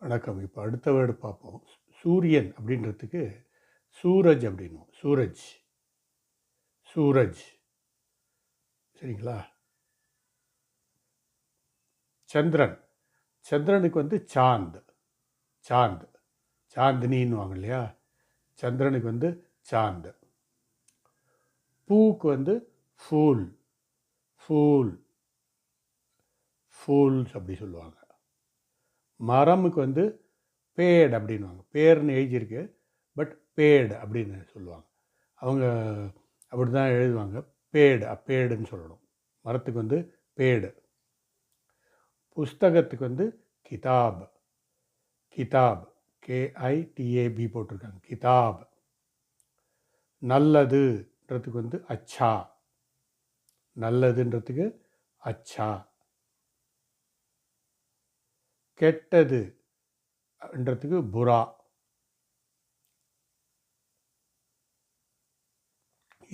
வணக்கம். இப்போ அடுத்த வேர்டு பார்ப்போம். சூரியன் அப்படின்றதுக்கு சூரஜ் அப்படின்னும். சூரஜ், சூரஜ். சரிங்களா? சந்திரன், சந்திரனுக்கு வந்து சாந்த், சாந்த். சாந்தினின்னுவாங்க இல்லையா? சந்திரனுக்கு வந்து சாந்த். பூவுக்கு வந்து ஃபூல், ஃபூல், ஃபூல்ஸ் அப்படி சொல்லுவாங்க. மரமுக்கு வந்து பேட் அப்படின்வாங்க. பேர்னு எழுதியிருக்கு, பட் பேடு அப்படின்னு சொல்லுவாங்க. அவங்க அப்படி தான் எழுதுவாங்க. பேடு, அப்பேடுன்னு சொல்லணும். மரத்துக்கு வந்து பேடு. புஸ்தகத்துக்கு வந்து கிதாப், கிதாப், KITAB போட்டிருக்காங்க. கிதாப். நல்லதுன்றதுக்கு வந்து அச்சா, நல்லதுன்றதுக்கு அச்சா. கெட்டதுன்றதுக்கு புரா.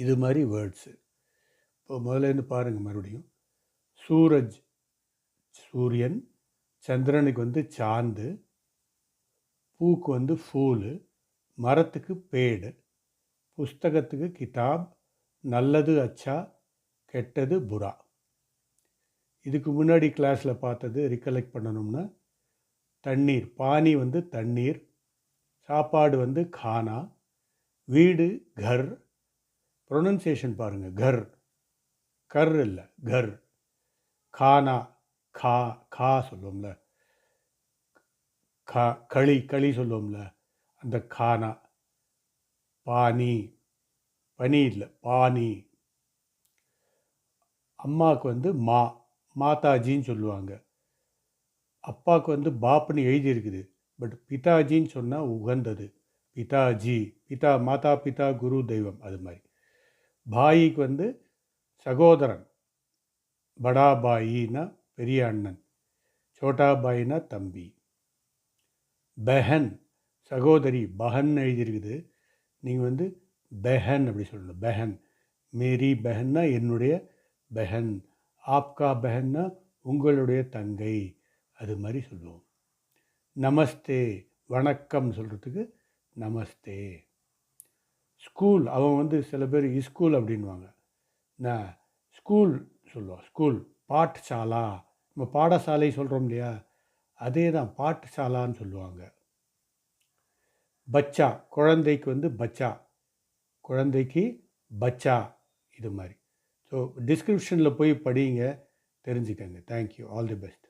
இது மாதிரி வேர்ட்ஸு. இப்போ முதலேருந்து பாருங்கள் மறுபடியும். சூரஜ் சூரியன், சந்திரனுக்கு வந்து சாந்து, பூக்கு வந்து ஃபூலு, மரத்துக்கு பேடு, புஸ்தகத்துக்கு கிதாப், நல்லது அச்சா, கெட்டது புரா. இதுக்கு முன்னாடி கிளாஸில் பார்த்தது ரிகலெக்ட் பண்ணணும்னா, தண்ணீர், பானி வந்து தண்ணீர், சாப்பாடு வந்து கானா, வீடு கர், ப்ரொனன்சியேஷன் பாருங்கள், கர், கர் இல்லை கர், கானா, கா, கா சொல்லுவோம்ல, களி, களி சொல்லுவோம்ல, அந்த கானா. பானி, பனி இல்லை பானி. அம்மாவுக்கு வந்து மாதாஜின்னு சொல்லுவாங்க. அப்பாவுக்கு வந்து பாப்புன்னு எழுதியிருக்குது, பட் பிதாஜின்னு சொன்னால் உகந்தது. பிதாஜி, பிதா, மாதா பிதா குரு தெய்வம், அது மாதிரி. பாயிக்கு வந்து சகோதரன், படா பாயின்னா பெரிய அண்ணன், சோட்டா பாயினா தம்பி. பெஹன், சகோதரி, பஹன் எழுதியிருக்குது, நீங்கள் வந்து பெஹன் அப்படி சொல்லணும். பெஹன், மேரி பெஹன்னா என்னுடைய பெஹன், ஆப்கா பெஹன்னா உங்களுடைய தங்கை, அது மாதிரி சொல்லுவோம். நமஸ்தே, வணக்கம் சொல்கிறதுக்கு நமஸ்தே. ஸ்கூல், அவன் வந்து சில பேர் ஸ்கூல் அப்படின்வாங்க. நான் ஸ்கூல் சொல்லுவோம். ஸ்கூல், பாட்சாலா, நம்ம பாடசாலை சொல்கிறோம் இல்லையா, அதே தான் பாட்சாலான்னு சொல்லுவாங்க. பச்சா, குழந்தைக்கு வந்து பச்சா, குழந்தைக்கு பச்சா, இது மாதிரி. ஸோ டிஸ்கிரிப்ஷனில் போய் படிங்க, தெரிஞ்சுக்கங்க. Thank you, all the best.